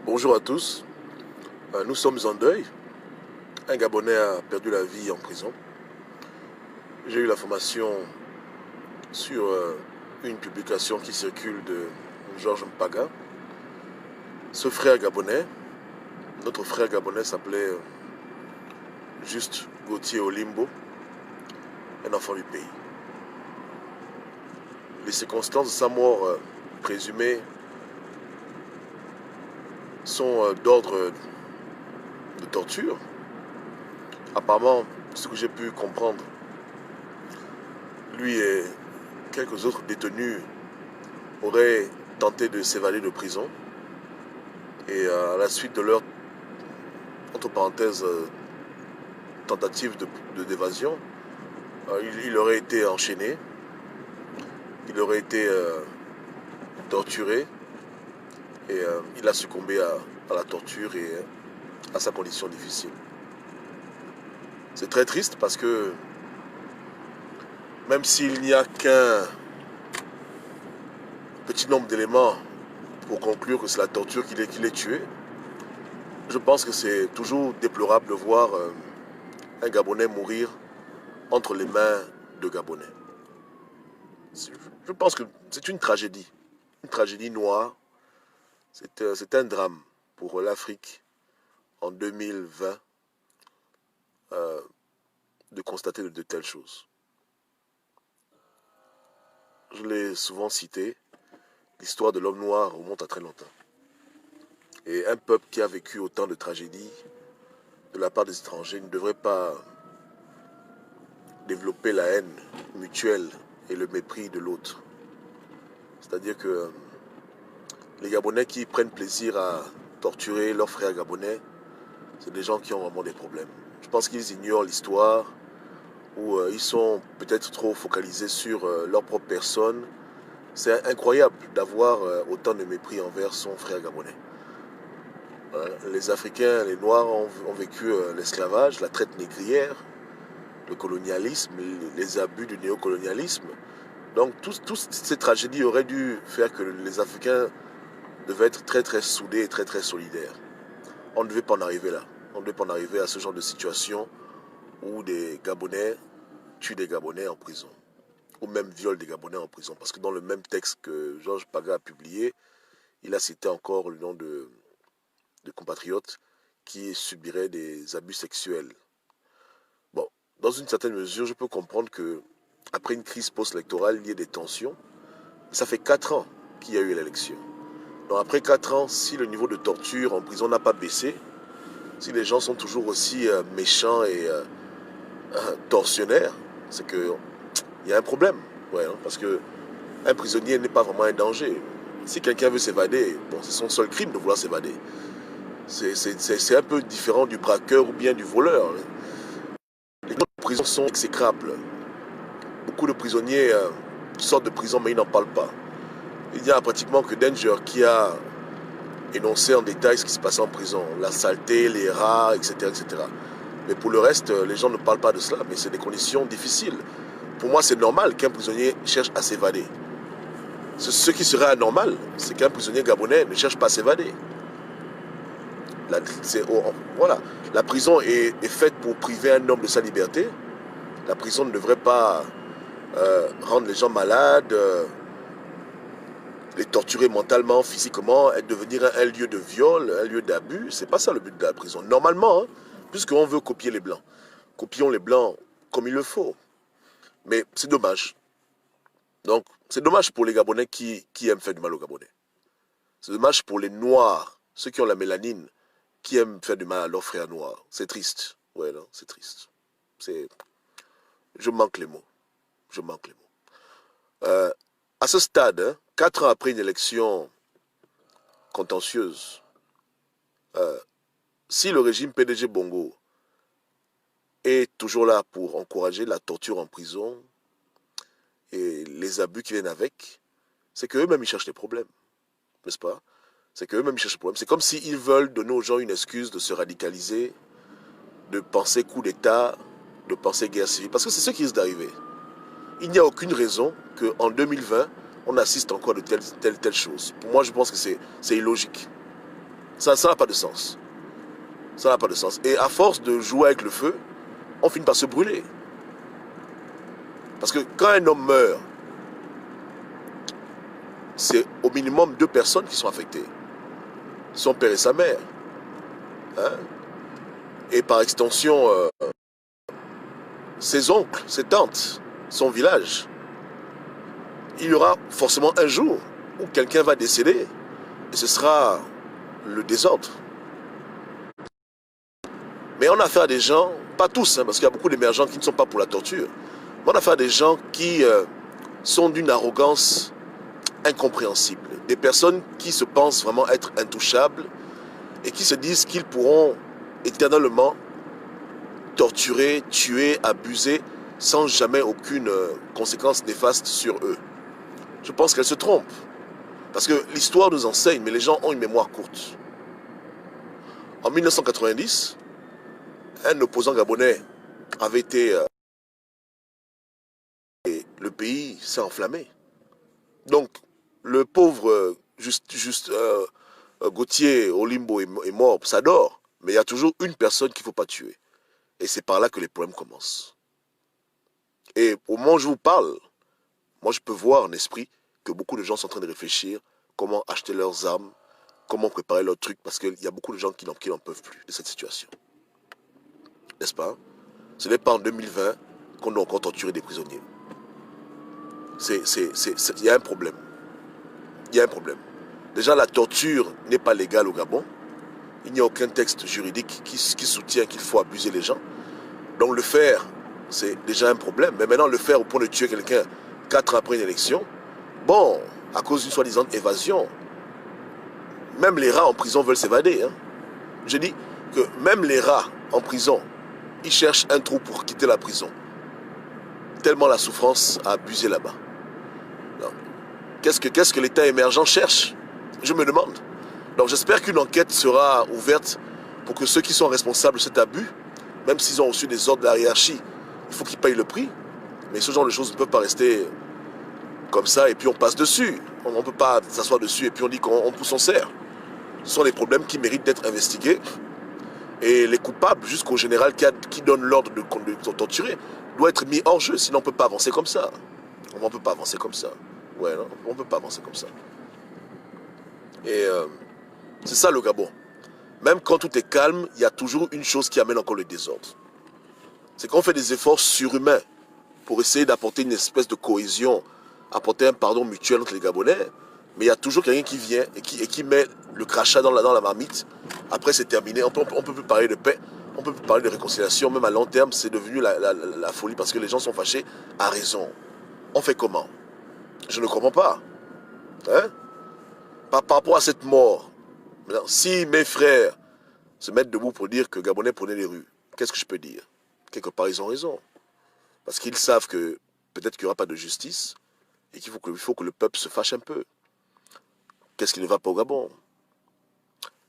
Bonjour à tous. Nous sommes en deuil. Un Gabonais a perdu la vie en prison. J'ai eu l'information sur une publication qui circule de Georges Mpaga. Ce frère gabonais, notre frère gabonais s'appelait Juste Gauthier Olimbo, un enfant du pays. Les circonstances de sa mort présumée sont d'ordre de torture. Apparemment, ce que j'ai pu comprendre, lui et quelques autres détenus auraient tenté de s'évader de prison. Et à la suite de leur, entre parenthèses, tentative d'évasion, il aurait été enchaîné, il aurait été torturé, et il a succombé à la torture et à sa condition difficile. C'est très triste parce que même s'il n'y a qu'un petit nombre d'éléments pour conclure que c'est la torture qui l'ait tué, je pense que c'est toujours déplorable de voir un Gabonais mourir entre les mains de Gabonais. Je pense que c'est une tragédie noire. C'est un drame pour l'Afrique en 2020 de constater de telles choses. Je l'ai souvent cité, l'histoire de l'homme noir remonte à très longtemps. Et un peuple qui a vécu autant de tragédies de la part des étrangers ne devrait pas développer la haine mutuelle et le mépris de l'autre. C'est-à-dire que les Gabonais qui prennent plaisir à torturer leurs frères gabonais, c'est des gens qui ont vraiment des problèmes. Je pense qu'ils ignorent l'histoire ou ils sont peut-être trop focalisés sur leur propre personne. C'est incroyable d'avoir autant de mépris envers son frère gabonais. Les Africains, les Noirs ont vécu l'esclavage, la traite négrière, le colonialisme, les abus du néocolonialisme. Donc toutes ces tragédies auraient dû faire que les Africains devaient être très très soudés et très très solidaires. On ne devait pas en arriver là. On ne devait pas en arriver à ce genre de situation où des Gabonais tuent des Gabonais en prison. Ou même violent des Gabonais en prison. Parce que dans le même texte que Georges Paga a publié, il a cité encore le nom de compatriotes qui subiraient des abus sexuels. Bon, dans une certaine mesure, je peux comprendre que après une crise post-électorale, il y ait des tensions. Ça fait 4 ans qu'il y a eu l'élection. Donc après 4 ans, si le niveau de torture en prison n'a pas baissé, si les gens sont toujours aussi méchants et tortionnaires, c'est qu'il y a un problème. Ouais, hein, parce que un prisonnier n'est pas vraiment un danger. Si quelqu'un veut s'évader, bon, c'est son seul crime de vouloir s'évader. C'est un peu différent du braqueur ou bien du voleur. Les prisons sont exécrables. Beaucoup de prisonniers sortent de prison mais ils n'en parlent pas. Il n'y a pratiquement que Danger qui a énoncé en détail ce qui se passait en prison. La saleté, les rats, etc., etc. Mais pour le reste, les gens ne parlent pas de cela. Mais c'est des conditions difficiles. Pour moi, c'est normal qu'un prisonnier cherche à s'évader. Ce qui serait anormal, c'est qu'un prisonnier gabonais ne cherche pas à s'évader. Voilà. La prison est faite pour priver un homme de sa liberté. La prison ne devrait pas rendre les gens malades, les torturer mentalement, physiquement, et devenir un lieu de viol, un lieu d'abus. C'est pas ça le but de la prison. Normalement, hein, puisqu'on veut copier les Blancs, copions les Blancs comme il le faut. Mais c'est dommage. Donc, c'est dommage pour les Gabonais qui aiment faire du mal aux Gabonais. C'est dommage pour les Noirs, ceux qui ont la mélanine, qui aiment faire du mal à leurs frères noirs. C'est triste. Ouais, non, c'est triste. C'est... Je manque les mots. Je manque les mots. À ce stade, hein, 4 ans après une élection contentieuse, si le régime PDG Bongo est toujours là pour encourager la torture en prison et les abus qui viennent avec, c'est qu'eux-mêmes ils cherchent des problèmes, n'est-ce pas? C'est qu'eux-mêmes ils cherchent des problèmes. C'est comme s'ils veulent donner aux gens une excuse de se radicaliser, de penser coup d'État, de penser guerre civile, parce que c'est ce qui risque d'arriver. Il n'y a aucune raison qu'en 2020, on assiste encore de telles choses. Pour moi, je pense que c'est illogique. Ça n'a pas de sens. Ça n'a pas de sens. Et à force de jouer avec le feu, on finit par se brûler. Parce que quand un homme meurt, c'est au minimum 2 personnes qui sont affectées. Son père et sa mère. Hein? Et par extension, ses oncles, ses tantes, son village. Il y aura forcément un jour où quelqu'un va décéder et ce sera le désordre. Mais on a affaire à des gens, pas tous, hein, parce qu'il y a beaucoup d'émergents qui ne sont pas pour la torture, mais on a affaire à des gens qui sont d'une arrogance incompréhensible. Des personnes qui se pensent vraiment être intouchables et qui se disent qu'ils pourront éternellement torturer, tuer, abuser sans jamais aucune conséquence néfaste sur eux. Je pense qu'elles se trompent. Parce que l'histoire nous enseigne, mais les gens ont une mémoire courte. En 1990, un opposant gabonais avait été... et le pays s'est enflammé. Donc, le pauvre Gauthier Olimbo est mort, ça dort. Mais il y a toujours une personne qu'il ne faut pas tuer. Et c'est par là que les problèmes commencent. Et au moment où je vous parle, moi je peux voir en esprit que beaucoup de gens sont en train de réfléchir comment acheter leurs armes, comment préparer leurs trucs, parce qu'il y a beaucoup de gens qui n'en peuvent plus de cette situation. N'est-ce pas? Ce n'est pas en 2020 qu'on doit encore torturer des prisonniers. Il y a un problème. Il y a un problème. Déjà, la torture n'est pas légale au Gabon. Il n'y a aucun texte juridique qui soutient qu'il faut abuser les gens. Donc le faire, c'est déjà un problème. Mais maintenant, le faire au point de tuer quelqu'un 4 ans après une élection, bon, à cause d'une soi-disant évasion, même les rats en prison veulent s'évader. Hein. Je dis que même les rats en prison, ils cherchent un trou pour quitter la prison. Tellement la souffrance a abusé là-bas. Qu'est-ce que l'État émergent cherche? Je me demande. Donc j'espère qu'une enquête sera ouverte pour que ceux qui sont responsables de cet abus, même s'ils ont reçu des ordres de la hiérarchie, il faut qu'ils payent le prix. Mais ce genre de choses ne peuvent pas rester comme ça et puis on passe dessus. On ne peut pas s'asseoir dessus et puis on dit qu'on pousse, on serre. Ce sont des problèmes qui méritent d'être investigués. Et les coupables, jusqu'au général qui donne l'ordre de torturer, doit être mis hors jeu, sinon on ne peut pas avancer comme ça. On ne peut pas avancer comme ça. Ouais, non, on ne peut pas avancer comme ça. Et c'est ça le Gabon. Même quand tout est calme, il y a toujours une chose qui amène encore le désordre. C'est qu'on fait des efforts surhumains pour essayer d'apporter une espèce de cohésion, apporter un pardon mutuel entre les Gabonais, mais il y a toujours quelqu'un qui vient et qui met le crachat dans la marmite. Après, c'est terminé. On peut plus parler de paix, on peut plus parler de réconciliation. Même à long terme, c'est devenu la folie parce que les gens sont fâchés à raison. On fait comment? Je ne comprends pas. Hein? Par rapport à cette mort, si mes frères se mettent debout pour dire que Gabonais prenaient les rues, qu'est-ce que je peux dire? Quelque part, ils ont raison. Parce qu'ils savent que peut-être qu'il n'y aura pas de justice et qu'il faut que le peuple se fâche un peu. Qu'est-ce qui ne va pas au Gabon?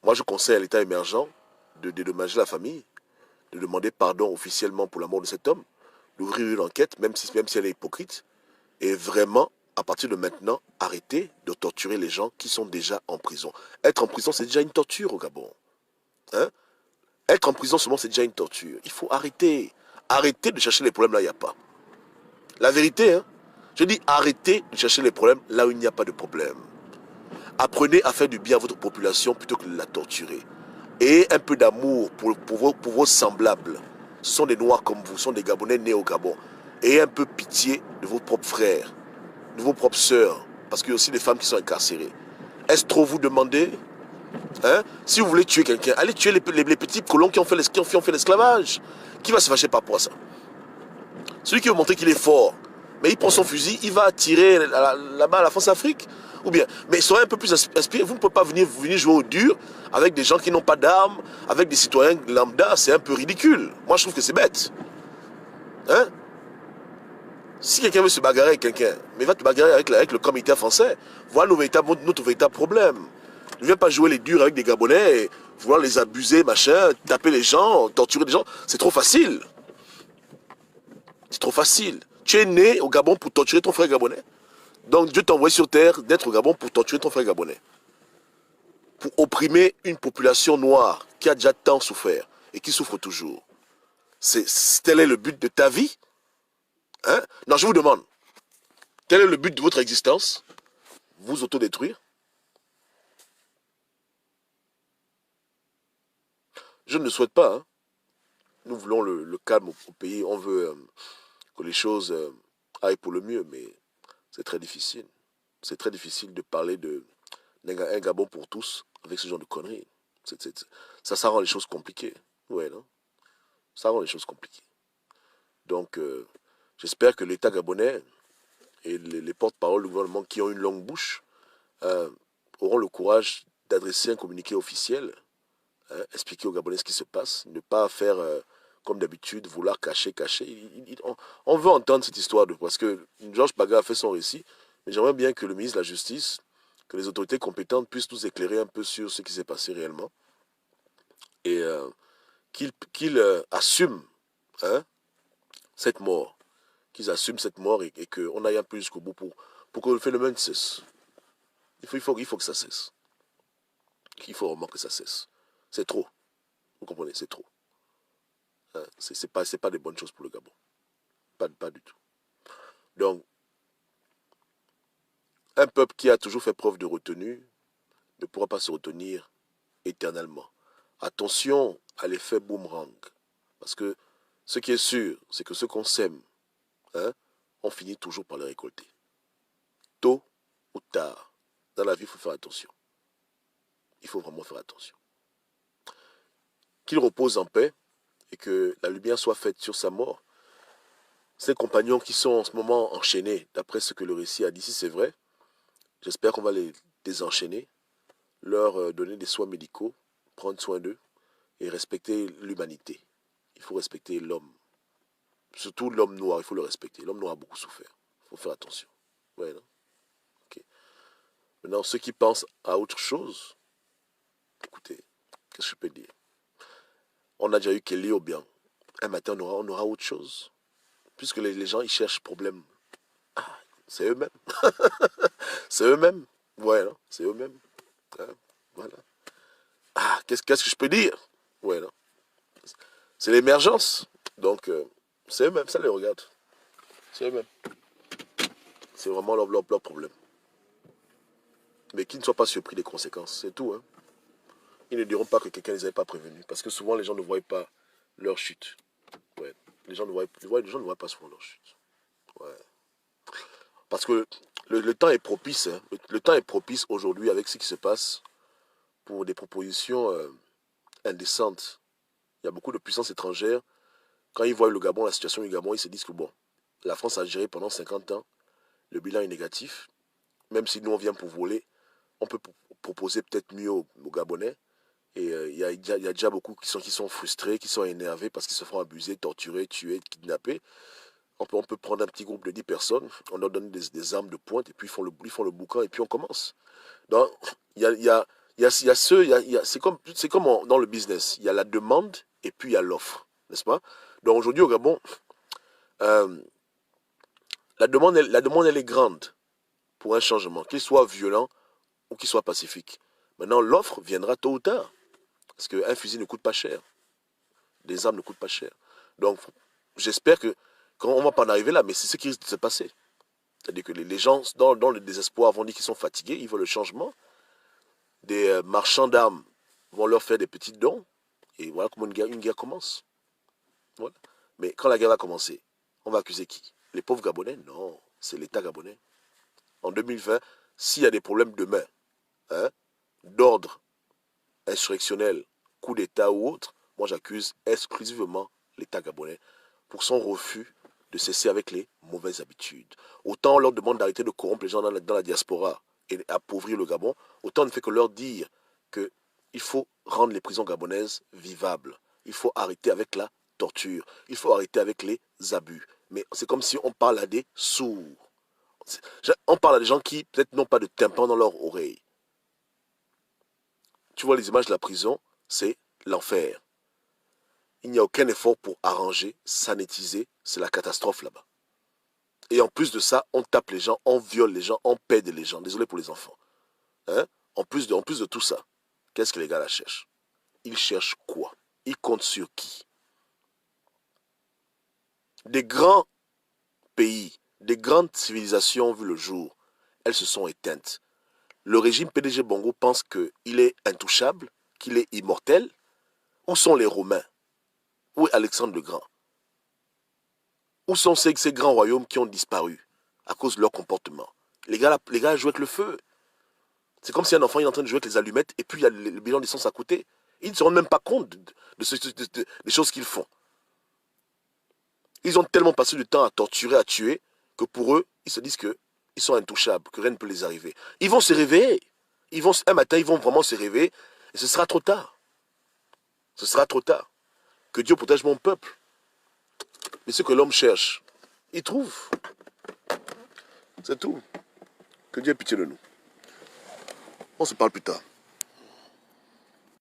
Moi, je conseille à l'État émergent de dédommager la famille, de demander pardon officiellement pour la mort de cet homme, d'ouvrir une enquête, même si elle est hypocrite, et vraiment, à partir de maintenant, arrêter de torturer les gens qui sont déjà en prison. Être en prison, c'est déjà une torture au Gabon. Hein? Être en prison seulement, c'est déjà une torture. Il faut arrêter. Arrêtez de chercher les problèmes là où il n'y a pas. La vérité, hein? Je dis arrêtez de chercher les problèmes là où il n'y a pas de problème. Apprenez à faire du bien à votre population plutôt que de la torturer. Et un peu d'amour pour vos semblables. Ce sont des Noirs comme vous, ce sont des Gabonais nés au Gabon. Et un peu pitié de vos propres frères, de vos propres sœurs, parce qu'il y a aussi des femmes qui sont incarcérées. Est-ce trop vous demander? Hein? Si vous voulez tuer quelqu'un, allez tuer les petits colons qui ont fait l'esclavage. Qui va se fâcher par rapport à ça? Celui qui veut montrer qu'il est fort, mais il prend son fusil, il va tirer là-bas à la France-Afrique. Ou bien, mais soyez un peu plus inspiré. Vous ne pouvez pas venir jouer au dur avec des gens qui n'ont pas d'armes, avec des citoyens lambda. C'est un peu ridicule. Moi, je trouve que c'est bête. Hein? Si quelqu'un veut se bagarrer avec quelqu'un, mais va te bagarrer avec le comité français. Voilà notre véritable problème. Ne viens pas jouer les durs avec des Gabonais et vouloir les abuser, machin, taper les gens, torturer les gens. C'est trop facile. C'est trop facile. Tu es né au Gabon pour torturer ton frère gabonais. Donc Dieu t'a envoyé sur terre d'être au Gabon pour torturer ton frère gabonais. pour opprimer une population noire qui a déjà tant souffert et qui souffre toujours. Tel est le but de ta vie? Hein? Non, je vous demande, quel est le but de votre existence? Vous autodétruire? Je ne le souhaite pas. Hein. Nous voulons le calme au pays. On veut que les choses aillent pour le mieux, mais c'est très difficile. C'est très difficile de parler d'un Gabon pour tous avec ce genre de conneries. Ça rend les choses compliquées. Ouais, non? Ça rend les choses compliquées. Donc, j'espère que l'État gabonais et les porte-paroles du gouvernement qui ont une longue bouche auront le courage d'adresser un communiqué officiel, expliquer aux Gabonais ce qui se passe, ne pas faire comme d'habitude, vouloir cacher. On veut entendre cette histoire parce que Georges Baga a fait son récit, mais j'aimerais bien que le ministre de la Justice, que les autorités compétentes puissent nous éclairer un peu sur ce qui s'est passé réellement et qu'ils assument cette mort, qu'ils assument cette mort et qu'on aille un peu jusqu'au bout pour que le phénomène cesse. Il faut que ça cesse. Il faut vraiment que ça cesse. C'est trop. Vous comprenez, c'est trop. Hein? C'est pas des bonnes choses pour le Gabon. Pas du tout. Donc, un peuple qui a toujours fait preuve de retenue ne pourra pas se retenir éternellement. Attention à l'effet boomerang. Parce que ce qui est sûr, c'est que ce qu'on sème, on finit toujours par le récolter. Tôt ou tard, dans la vie, il faut faire attention. Il faut vraiment faire attention. Qu'il repose en paix et que la lumière soit faite sur sa mort. Ces compagnons qui sont en ce moment enchaînés, d'après ce que le récit a dit, si c'est vrai, j'espère qu'on va les désenchaîner, leur donner des soins médicaux, prendre soin d'eux et respecter l'humanité. Il faut respecter l'homme. Surtout l'homme noir, il faut le respecter. L'homme noir a beaucoup souffert. Il faut faire attention. Ouais, non? Okay. Maintenant, ceux qui pensent à autre chose, écoutez, qu'est-ce que je peux dire? On a déjà eu Kelly au bien. Un matin, on aura autre chose. Puisque les gens, ils cherchent problème. Ah, c'est eux-mêmes. C'est eux-mêmes. Ouais, non? C'est eux-mêmes. Hein? Voilà. Ah, qu'est-ce que je peux dire? Ouais, non? C'est l'émergence. Donc, c'est eux-mêmes, ça les regarde. C'est eux-mêmes. C'est vraiment leur problème. Mais qu'ils ne soient pas surpris des conséquences, c'est tout. Hein. Ils ne diront pas que quelqu'un ne les avait pas prévenus. Parce que souvent, les gens ne voient pas leur chute. Ouais. Les gens ne voient pas souvent leur chute. Ouais. Parce que le temps est propice. Hein. Le temps est propice aujourd'hui avec ce qui se passe pour des propositions indécentes. Il y a beaucoup de puissances étrangères. Quand ils voient le Gabon, la situation du Gabon, ils se disent que bon, la France a géré pendant 50 ans. Le bilan est négatif. Même si nous, on vient pour voler, on peut proposer peut-être mieux aux Gabonais. Et il y a déjà beaucoup qui sont frustrés, qui sont énervés parce qu'ils se font abuser, torturer, tuer, kidnapper. On peut prendre un petit groupe de 10 personnes, on leur donne des armes de pointe et puis ils font le boucan et puis on commence. Donc, c'est comme dans le business. Il y a la demande et puis il y a l'offre, n'est-ce pas? Donc aujourd'hui au Gabon, euh, la demande elle est grande pour un changement, qu'il soit violent ou qu'il soit pacifique. Maintenant, l'offre viendra tôt ou tard. Parce qu'un fusil ne coûte pas cher. Des armes ne coûtent pas cher. Donc, j'espère que quand on ne va pas en arriver là, mais c'est ce qui risque de se passer. C'est-à-dire que les gens, dans le désespoir, vont dire qu'ils sont fatigués, ils veulent le changement. Des marchands d'armes vont leur faire des petits dons. Et voilà comment une guerre commence. Voilà. Mais quand la guerre va commencer, on va accuser qui? Les pauvres Gabonais? Non, c'est l'État gabonais. En 2020, s'il y a des problèmes demain, d'ordre insurrectionnel, coup d'État ou autre, moi j'accuse exclusivement l'État gabonais pour son refus de cesser avec les mauvaises habitudes. Autant on leur demande d'arrêter de corrompre les gens dans la diaspora et appauvrir le Gabon, autant on ne fait que leur dire qu'il faut rendre les prisons gabonaises vivables. Il faut arrêter avec la torture. Il faut arrêter avec les abus. Mais c'est comme si on parle à des sourds. On parle à des gens qui peut-être n'ont pas de tympan dans leur oreille. Tu vois les images de la prison, c'est l'enfer. Il n'y a aucun effort pour arranger, sanitiser, c'est la catastrophe là-bas. Et en plus de ça, on tape les gens, on viole les gens, on pède les gens. Désolé pour les enfants. Hein? En plus de tout ça. Qu'est-ce que les gars là cherchent? Ils cherchent quoi? Ils comptent sur qui? Des grands pays, des grandes civilisations ont vu le jour. Elles se sont éteintes. Le régime PDG Bongo pense qu'il est intouchable, qu'il est immortel. Où sont les Romains? Où est Alexandre le Grand? Où sont ces grands royaumes qui ont disparu à cause de leur comportement? Les gars jouent avec le feu. C'est comme si un enfant est en train de jouer avec les allumettes et puis il y a le bilan d'essence à côté. Ils ne se rendent même pas compte des choses qu'ils font. Ils ont tellement passé du temps à torturer, à tuer, que pour eux, ils se disent qu'ils sont intouchables, que rien ne peut les arriver. Ils vont se réveiller. Un matin, ils vont vraiment se réveiller et ce sera trop tard. Ce sera trop tard. Que Dieu protège mon peuple. Mais ce que l'homme cherche, il trouve. C'est tout. Que Dieu ait pitié de nous. On se parle plus tard.